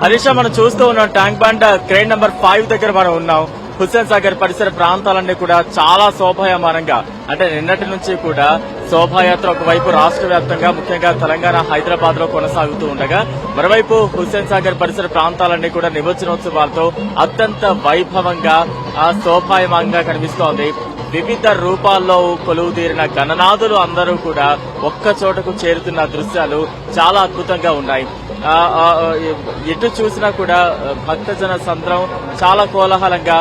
హరీష్ మనం చూస్తూ ఉన్నాం ట్యాంక్ బండ్ క్రేన్ నెంబర్ 5 దగ్గర మనం ఉన్నాం. హుస్సేన్ సాగర్ పరిసర ప్రాంతాలన్నీ కూడా చాలా శోభాయమానంగా అంటే నిన్నటి నుంచి కూడా శోభాయాత్ర ఒకవైపు రాష్ట్ర వ్యాప్తంగా ముఖ్యంగా తెలంగాణ హైదరాబాద్ లో కొనసాగుతూ ఉండగా మరోవైపు హుస్సేన్ సాగర్ పరిసర ప్రాంతాలన్నీ కూడా నిమజ్జనోత్సవాలతో అత్యంత వైభవంగా శోభాయమానంగా కనిపిస్తోంది. వివిధ రూపాల్లో కొలువు తీరిన గణనాథులు అందరూ కూడా ఒక్క చోటకు చేరుతున్న దృశ్యాలు చాలా అద్భుతంగా ఉన్నాయి. ఎటు చూసినా కూడా భక్తజన సంద్రం చాలా కోలాహలంగా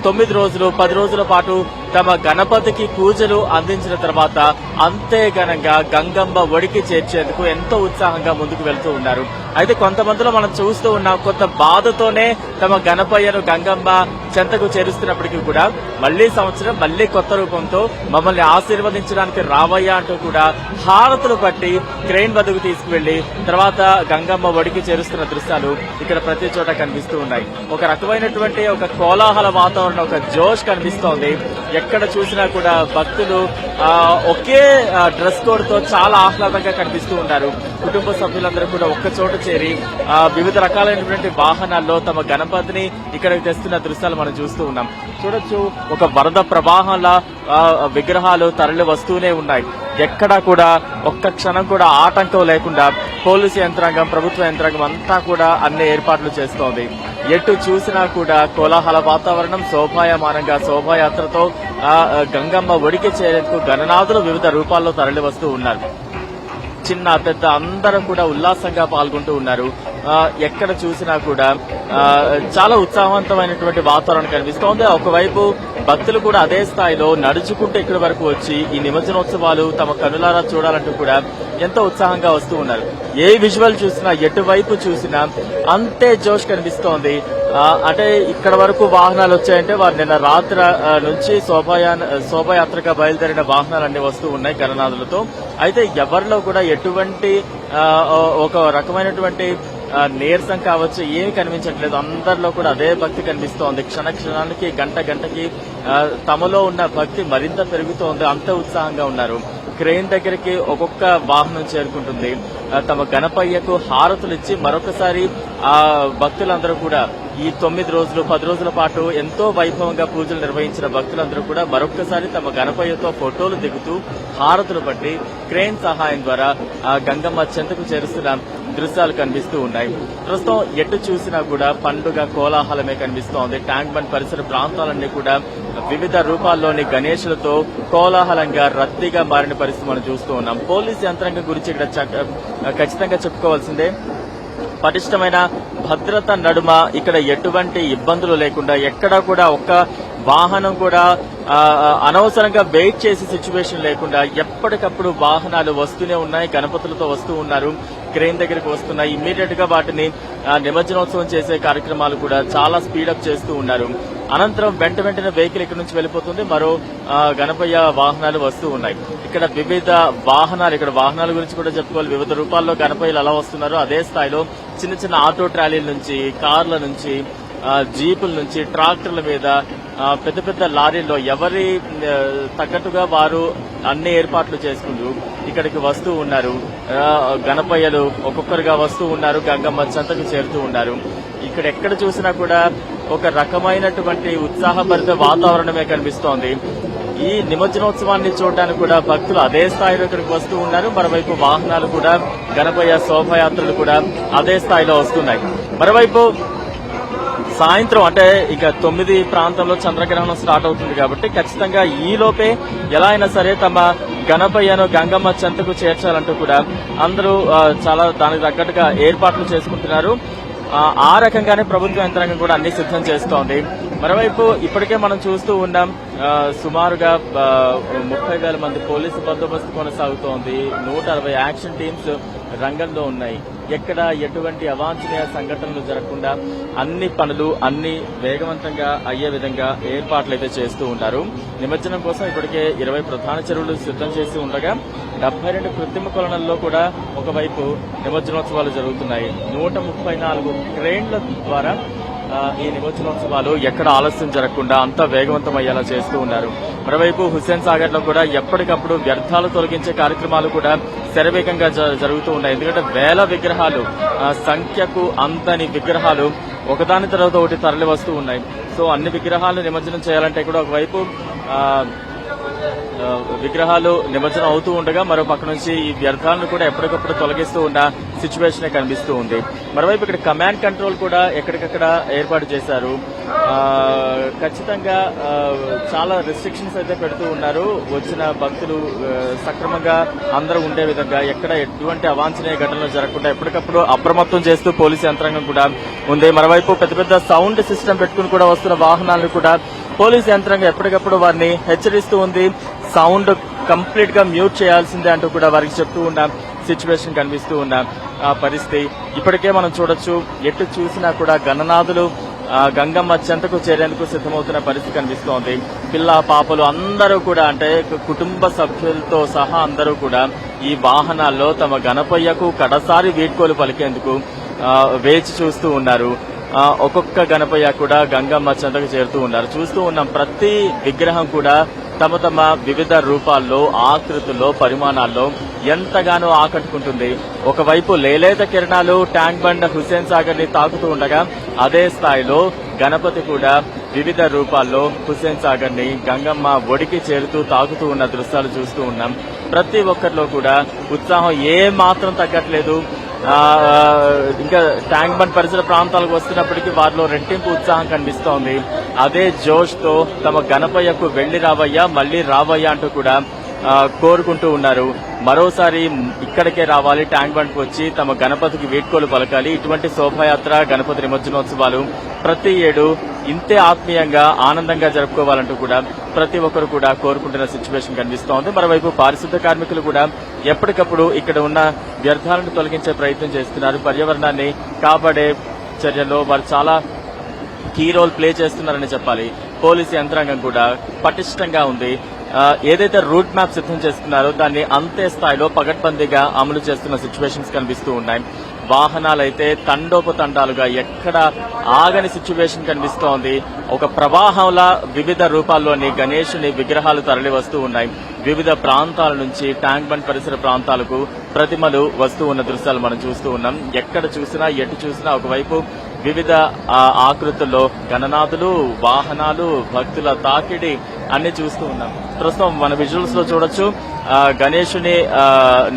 9 రోజులు 10 రోజుల పాటు తమ గణపతికి పూజలు అందించిన తర్వాత అంతే ఘనంగా గంగమ్మ ఒడికి చేర్చేందుకు ఎంతో ఉత్సాహంగా ముందుకు వెళ్తూ ఉన్నారు. అయితే కొంతమందిలో మనం చూస్తూ ఉన్నాం కొంత బాధతోనే తమ గణపయ్యను గంగమ్మ చెంతకు చేరుస్తున్నప్పటికీ కూడా మళ్లీ సంవత్సరం మళ్లీ కొత్త రూపంతో మమ్మల్ని ఆశీర్వదించడానికి రావయ్యా అంటూ కూడా హారతులు పట్టి క్రెయిన్ వద్దకు తీసుకువెళ్లి తర్వాత గంగమ్మ ఒడికి చేరుస్తున్న దృశ్యాలు ఇక్కడ ప్రతి చోట కనిపిస్తూ ఉన్నాయి. ఒక రకమైనటువంటి ఒక కోలాహల వాతావరణం, ఒక జోష్ కనిపిస్తోంది. ఎక్కడ చూసినా కూడా భక్తులు ఒకే డ్రెస్ కోడ్ తో చాలా ఆహ్లాదంగా కనిపిస్తూ ఉన్నారు. కుటుంబ సభ్యులందరూ కూడా ఒక్క చోట చేరి వివిధ రకాలైనటువంటి వాహనాల్లో తమ గణపతిని ఇక్కడికి తెస్తున్న దృశ్యాలు మనం చూస్తూ ఉన్నాం. చూడొచ్చు ఒక వరద ప్రవాహంలా విగ్రహాలు తరలి వస్తూనే ఉన్నాయి. ఎక్కడా కూడా ఒక్క క్షణం కూడా ఆటంకం లేకుండా పోలీసు యంత్రాంగం, ప్రభుత్వ యంత్రాంగం అంతా కూడా అన్ని ఏర్పాట్లు చేస్తోంది. ఎటు చూసినా కూడా కోలాహల వాతావరణం, శోభాయమానంగా శోభాయాత్రతో గంగమ్మ ఒడికి చేరేందుకు గణనాథులు వివిధ రూపాల్లో తరలి వస్తూ ఉన్నారు. చిన్న పెద్ద అందరూ కూడా ఉల్లాసంగా పాల్గొంటూ ఉన్నారు. ఎక్కడ చూసినా కూడా చాలా ఉత్సాహవంతమైనటువంటి వాతావరణం కనిపిస్తోంది. ఒకవైపు భక్తులు కూడా అదే స్థాయిలో నడుచుకుంటూ ఇక్కడి వరకు వచ్చి ఈ నిమజ్జనోత్సవాలు తమ కనులారా చూడాలంటూ కూడా ఎంతో ఉత్సాహంగా వస్తూ ఉన్నారు. ఏ విజువల్ చూసినా, ఎటువైపు చూసినా అంతే జోష్ కనిపిస్తోంది. అంటే ఇక్కడ వరకు వాహనాలు వచ్చాయంటే వారు నిన్న రాత్రి నుంచి శోభాయాత్రగా బయలుదేరిన వాహనాలన్నీ వస్తూ ఉన్నాయి గణనాథులతో. అయితే ఎవరిలో కూడా ఎటువంటి ఒక రకమైనటువంటి నీరసం కావచ్చు ఏమి కనిపించట్లేదు. అందరిలో కూడా అదే భక్తి కనిపిస్తోంది. క్షణ క్షణానికి గంటకి తమలో ఉన్న భక్తి మరింత పెరుగుతోంది. అంత ఉత్సాహంగా ఉన్నారు. క్రెయిన్ దగ్గరికి ఒక్కొక్క వాహనం చేరుకుంటుంది. తమ గణపయ్యకు హారతులు ఇచ్చి మరొకసారి ఆ భక్తులందరూ కూడా ఈ 9 రోజులు 10 రోజుల పాటు ఎంతో వైభవంగా పూజలు నిర్వహించిన భక్తులందరూ కూడా మరొక్కసారి తమ గణపయ్యతో ఫోటోలు దిగుతూ హారతులు పట్టి క్రెయిన్ సహాయం ద్వారా గంగమ్మ చెంతకు చేరుస్తున్న దృశ్యాలు కనిపిస్తూ ఉన్నాయి. ప్రస్తుతం ఎటు చూసినా కూడా పండుగ కోలాహలమే కనిపిస్తోంది. ట్యాంక్ బండ్ పరిసర ప్రాంతాలన్నీ కూడా వివిధ రూపాల్లోని గణేశులతో కోలాహలంగా రద్దీగా మారిన పరిస్థితి మనం చూస్తూ ఉన్నాం. పోలీసు యంత్రాంగం గురించి ఇక్కడ ఖచ్చితంగా చెప్పుకోవాల్సిందే. పటిష్టమైన భద్రత నడుమ ఇక్కడ ఎటువంటి ఇబ్బందులు లేకుండా ఎక్కడా కూడా ఒక్క వాహనం కూడా అనవసరంగా వెయిట్ చేసే సిచ్యువేషన్ లేకుండా ఎప్పటికప్పుడు వాహనాలు వస్తూనే ఉన్నాయి. గణపతులతో వస్తూ ఉన్నారు. క్రెయిన్ దగ్గరికి వస్తున్నాయి. ఇమ్మీడియట్ గా వాటిని నిమజ్జనోత్సవం చేసే కార్యక్రమాలు కూడా చాలా స్పీడప్ చేస్తూ ఉన్నారు. అనంతరం వెంటనే వెహికల్ ఇక్కడ నుంచి వెళ్లిపోతుంది. మరో గణపయ్య వాహనాలు వస్తూ ఉన్నాయి. ఇక్కడ వివిధ వాహనాలు, ఇక్కడ వాహనాల గురించి కూడా చెప్పుకోవాలి. వివిధ రూపాల్లో గణపయ్యలు ఎలా వస్తున్నారో అదే స్థాయిలో చిన్న ఆటో ట్రాలీల నుంచి, కార్ల నుంచి, జీపుల నుంచి, ట్రాక్టర్ల మీద, పెద్ద లారీల్లో ఎవరి తగ్గట్టుగా వారు అన్ని ఏర్పాట్లు చేసుకుంటూ ఇక్కడికి వస్తూ ఉన్నారు. గణపయ్యలు ఒక్కొక్కరుగా వస్తూ ఉన్నారు. గంగమ్మ చెంతకు చేరుతూ ఉన్నారు. ఇక్కడ ఎక్కడ చూసినా కూడా ఒక రకమైనటువంటి ఉత్సాహభరిత వాతావరణమే కనిపిస్తోంది. ఈ నిమజ్జనోత్సవాన్ని చూడడానికి కూడా భక్తులు అదే స్థాయిలో ఇక్కడికి వస్తూ ఉన్నారు. మరోవైపు వాహనాలు కూడా గణపయ్య శోభయాత్రలు కూడా అదే స్థాయిలో వస్తున్నాయి. మరోవైపు సాయంత్రం అంటే ఇక 9 ప్రాంతంలో చంద్రగ్రహణం స్టార్ట్ అవుతుంది కాబట్టి ఖచ్చితంగా ఈ లోపే ఎలా అయినా సరే తమ గణపయ్యను గంగమ్మ చెంతకు చేర్చాలంటూ కూడా అందరూ చాలా దానికి తగ్గట్టుగా ఏర్పాట్లు చేసుకుంటున్నారు. ఆ రకంగానే ప్రభుత్వ యంత్రాంగం కూడా అన్ని సిద్ధం చేస్తోంది. మరోవైపు ఇప్పటికే మనం చూస్తూ ఉన్నాం సుమారుగా 30,000 మంది పోలీసు బందోబస్తు కొనసాగుతోంది. 160 యాక్షన్ టీమ్స్ రంగంలో ఉన్నాయి. ఎక్కడ ఎటువంటి అవాంఛనీయ సంఘటనలు జరగకుండా అన్ని పనులు అన్ని వేగవంతంగా అయ్యే విధంగా ఏర్పాట్లు అయితే చేస్తూ ఉంటారు. నిమజ్జనం కోసం ఇప్పటికే 20 ప్రధాన చెరువులు సిద్ధం చేసి ఉండగా 72 కృత్రిమ కొలనుల్లో కూడా ఒకవైపు నిమజ్జనోత్సవాలు జరుగుతున్నాయి. 134 క్రేన్ల ద్వారా ఈ నిమజ్జనోత్సవాలు ఎక్కడ ఆలస్యం జరగకుండా అంతా వేగవంతం అయ్యేలా చేస్తూ ఉన్నారు. మరోవైపు హుస్సేన్ సాగర్ లో కూడా ఎప్పటికప్పుడు వ్యర్థాలు తొలగించే కార్యక్రమాలు కూడా శరవేగంగా జరుగుతూ ఉన్నాయి. ఎందుకంటే వేల విగ్రహాలు, సంఖ్యకు అందని విగ్రహాలు ఒకదాని తర్వాత ఒకటి తరలి వస్తూ ఉన్నాయి. సో అన్ని విగ్రహాలు నిమజ్జనం చేయాలంటే కూడా ఒకవైపు విగ్రహాలు నిమజ్జనం అవుతూ ఉండగా మరో పక్క నుంచి ఈ వ్యర్థాలను కూడా ఎప్పటికప్పుడు తొలగిస్తూ ఉన్న సిచ్యువేషన్ కనిపిస్తూ ఉంది. మరోవైపు ఇక్కడ కమాండ్ కంట్రోల్ కూడా ఎక్కడికక్కడ ఏర్పాటు చేశారు. ఖచ్చితంగా చాలా రెస్ట్రిక్షన్స్ అయితే పెడుతూ ఉన్నారు. వచ్చిన భక్తులు సక్రమంగా అందరూ ఉండే విధంగా ఎక్కడ ఎటువంటి అవాంఛనీయ ఘటనలు జరగకుండా ఎప్పటికప్పుడు అప్రమత్తం చేస్తూ పోలీసు యంత్రాంగం కూడా ఉంది. మరోవైపు పెద్ద పెద్ద సౌండ్ సిస్టమ్ పెట్టుకుని కూడా వస్తున్న వాహనాలను కూడా పోలీసు యంత్రాంగం ఎప్పటికప్పుడు వారిని హెచ్చరిస్తూ ఉంది. సౌండ్ కంప్లీట్ గా మ్యూట్ చేయాల్సిందే అంటూ కూడా వారికి చెప్తూ ఉన్న సిచ్యువేషన్ కనిపిస్తూ ఉన్న పరిస్థితి ఇప్పటికే మనం చూడొచ్చు. ఎటు చూసినా కూడా గణనాథులు గంగమ్మ చెంతకు చేరేందుకు సిద్దమవుతున్న పరిస్థితి కనిపిస్తోంది. పిల్ల పాపలు అందరూ కూడా, అంటే కుటుంబ సభ్యులతో సహా అందరూ కూడా ఈ వాహనాల్లో తమ గణపయ్యకు కడసారి వీడ్కోలు పలికేందుకు వేచి చూస్తూ ఉన్నారు. ఒక్కొక్క గణపయ్య కూడా గంగమ్మ చెంతకు చేరుతూ ఉన్నారు. చూస్తూ ఉన్నాం ప్రతి విగ్రహం కూడా తమ తమ వివిధ రూపాల్లో, ఆకృతుల్లో, పరిమాణాల్లో ఎంతగానో ఆకట్టుకుంటుంది. ఒకవైపు లేలేత కిరణాలు ట్యాంక్ బండ్ హుస్సేన్ సాగర్ ని తాకుతూ ఉండగా అదే స్థాయిలో గణపతి కూడా వివిధ రూపాల్లో హుస్సేన్ సాగర్ ని గంగమ్మ ఒడికి చేరుతూ తాకుతూ ఉన్న దృశ్యాలు చూస్తూ ఉన్నాం. ప్రతి ఒక్కరిలో కూడా ఉత్సాహం ఏ మాత్రం తగ్గట్లేదు. ఇంకా ట్యాంక్ బండ్ పరిసర ప్రాంతాలకు వస్తున్నప్పటికీ వారిలో రెట్టింపు ఉత్సాహం కనిపిస్తోంది. అదే జోష్ తో తమ గణపయ్యకు వెళ్లి రావయ్యా, మళ్లీ రావయ్యా అంటూ కూడా కోరుకుంటూ ఉన్నారు. మరోసారి ఇక్కడికే రావాలి, ట్యాంక్ బండ్కు వచ్చి తమ గణపతికి వీడ్కోలు పలకాలి. ఇటువంటి శోభాయాత్ర, గణపతి నిమజ్జనోత్సవాలు ప్రతి ఏడు ఇంతే ఆత్మీయంగా, ఆనందంగా జరుపుకోవాలంటూ కూడా ప్రతి ఒక్కరు కూడా కోరుకుంటున్న సిచ్యువేషన్ కనిపిస్తోంది. మరోవైపు పారిశుద్ధ కార్మికులు కూడా ఎప్పటికప్పుడు ఇక్కడ ఉన్న వ్యర్థాలను తొలగించే ప్రయత్నం చేస్తున్నారు. పర్యావరణాన్ని కాపాడే చర్యల్లో వారు చాలా కీ రోల్ ప్లే చేస్తున్నారని చెప్పాలి. పోలీసు యంత్రాంగం కూడా పటిష్టంగా ఉంది. ఏదైతే రూట్ మ్యాప్ సిద్ధం చేస్తున్నారో దాన్ని అంతే స్థాయిలో పగడ్బందీగా అమలు చేస్తున్న సిచ్యువేషన్స్ కనిపిస్తూ ఉన్నాయి. వాహనాలైతే తండోపతండాలుగా ఎక్కడ ఆగని సిచ్యువేషన్ కనిపిస్తోంది. ఒక ప్రవాహంలా వివిధ రూపాల్లోని గణేశుని విగ్రహాలు తరలి వస్తూ ఉన్నాయి. వివిధ ప్రాంతాల నుంచి ట్యాంక్ బండ్ పరిసర ప్రాంతాలకు ప్రతిమలు వస్తూ ఉన్న దృశ్యాలు మనం చూస్తూ ఉన్నాం. ఎక్కడ చూసినా, ఎటు చూసినా ఒకవైపు వివిధ ఆకృతుల్లో గణనాథులు, వాహనాలు, భక్తుల తాకిడి అన్ని చూస్తూ ఉన్నాం. ప్రస్తుతం మన విజువల్స్ లో చూడొచ్చు గణేశుని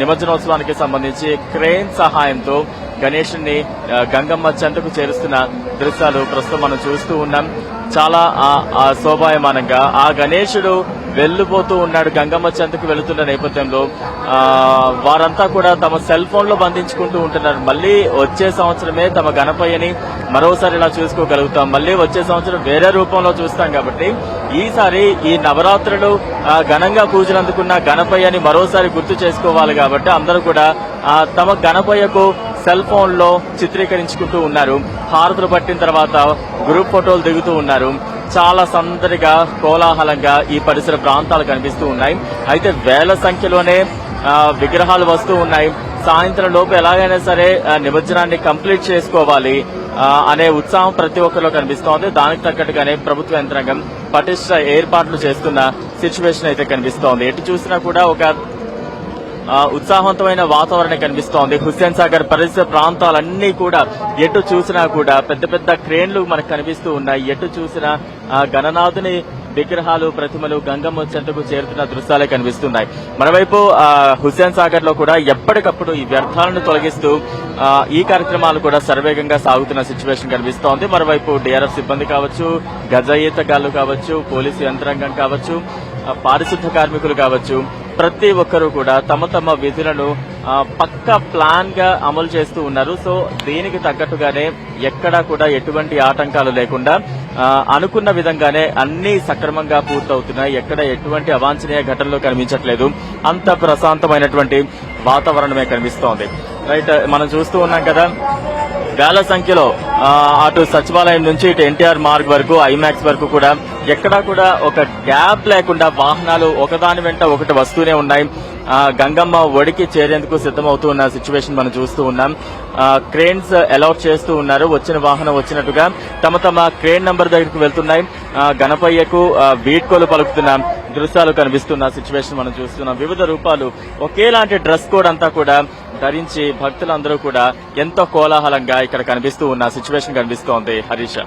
నిమజ్జనోత్సవానికి సంబంధించి క్రేన్ సహాయంతో గణేశుని గంగమ్మ చెంతకు చేరుస్తున్న దృశ్యాలు ప్రస్తుతం మనం చూస్తూ ఉన్నాం. చాలా శోభాయమానంగా ఆ గణేశుడు వెళ్లిపోతూ ఉన్నాడు. గంగమ్మ చెంతకు వెళుతున్న నేపథ్యంలో వారంతా కూడా తమ సెల్ ఫోన్ లో బంధించుకుంటూ ఉంటున్నారు. మళ్లీ వచ్చే సంవత్సరమే తమ గణపయ్యని మరోసారి ఇలా చూసుకోగలుగుతాం, మళ్లీ వచ్చే సంవత్సరం వేరే రూపంలో చూస్తాం. కాబట్టి ఈసారి ఈ నవరాత్రులు ఘనంగా పూజలు అందుకున్న గణపయ్యని మరోసారి గుర్తు చేసుకోవాలి. కాబట్టి అందరూ కూడా తమ గణపయ్యకు సెల్ ఫోన్ లో చిత్రీకరించుకుంటూ ఉన్నారు. హారతులు పట్టిన తర్వాత గ్రూప్ ఫోటోలు దిగుతూ ఉన్నారు. చాలా సందడిగా, కోలాహలంగా ఈ పరిసర ప్రాంతాలు కనిపిస్తూ ఉన్నాయి. అయితే వేల సంఖ్యలోనే విగ్రహాలు వస్తూ ఉన్నాయి. సాయంత్రం లోపు ఎలాగైనా సరే నిమజ్జనాన్ని కంప్లీట్ చేసుకోవాలి అనే ఉత్సాహం ప్రతి ఒక్కరిలో కనిపిస్తోంది. దానికి తగ్గట్టుగానే ప్రభుత్వ యంత్రాంగం పటిష్ట ఏర్పాట్లు చేస్తున్న సిచ్యువేషన్ అయితే కనిపిస్తోంది. ఎటు చూసినా కూడా ఒక ఉత్సాహవంతమైన వాతావరణం కనిపిస్తోంది. హుస్సేన్ సాగర్ పరిసర ప్రాంతాలన్నీ కూడా ఎటు చూసినా కూడా పెద్ద పెద్ద క్రేన్లు మనకు కనిపిస్తూ ఉన్నాయి. ఎటు చూసినా గణనాథుని విగ్రహాలు, ప్రతిమలు గంగమ్మ చెంతకు చేరుతున్న దృశ్యాలే కనిపిస్తున్నాయి. మరోవైపు హుస్సేన్ సాగర్ లో కూడా ఎప్పటికప్పుడు ఈ వ్యర్థాలను తొలగిస్తూ ఈ కార్యక్రమాలు కూడా శరవేగంగా సాగుతున్న సిచ్యువేషన్ కనిపిస్తోంది. మరోవైపు డిఆర్ఎఫ్ సిబ్బంది కావచ్చు, గజ ఈతగాళ్లు కావచ్చు, పోలీసు యంత్రాంగం కావచ్చు, పారిశుద్ధ కార్మికులు కావచ్చు, ప్రతి ఒక్కరూ కూడా తమ తమ విధులను పక్కా ప్లాన్ గా అమలు చేస్తూ ఉన్నారు. సో దీనికి తగ్గట్టుగానే ఎక్కడా కూడా ఎటువంటి ఆటంకాలు లేకుండా అనుకున్న విధంగానే అన్ని సక్రమంగా పూర్తవుతున్నాయి. ఎక్కడ ఎటువంటి అవాంఛనీయ ఘటనలు కనిపించట్లేదు. అంత ప్రశాంతమైనటువంటి వాతావరణమే కనిపిస్తోంది. రైట్, మనం చూస్తూ ఉన్నాం కదా వేల సంఖ్యలో అటు సచివాలయం నుంచి ఇటు ఎన్టీఆర్ మార్గ్ వరకు, ఐమాక్స్ వరకు కూడా ఎక్కడా కూడా ఒక గ్యాప్ లేకుండా వాహనాలు ఒకదాని వెంట ఒకటి వస్తూనే ఉన్నాయి. గంగమ్మ ఒడికి చేరేందుకు సిద్దమవుతూ ఉన్న సిచ్యువేషన్ మనం చూస్తూ ఉన్నాం. క్రేన్స్ అలౌట్ చేస్తూ ఉన్నారు. వచ్చిన వాహనం వచ్చినట్టుగా తమ తమ క్రేన్ నంబర్ దగ్గరికి వెళ్తున్నాయి. గణపయ్యకు వీడ్కోలు పలుకుతున్న దృశ్యాలు కనిపిస్తున్న సిచ్యువేషన్ మనం చూస్తున్నాం. వివిధ రూపాలు ఒకేలాంటి డ్రెస్ కోడ్ అంతా కూడా ధరించి భక్తులందరూ కూడా ఎంతో కోలాహలంగా ఇక్కడ కనిపిస్తూ ఉన్న సిచ్యువేషన్ కనిపిస్తోంది హరీష.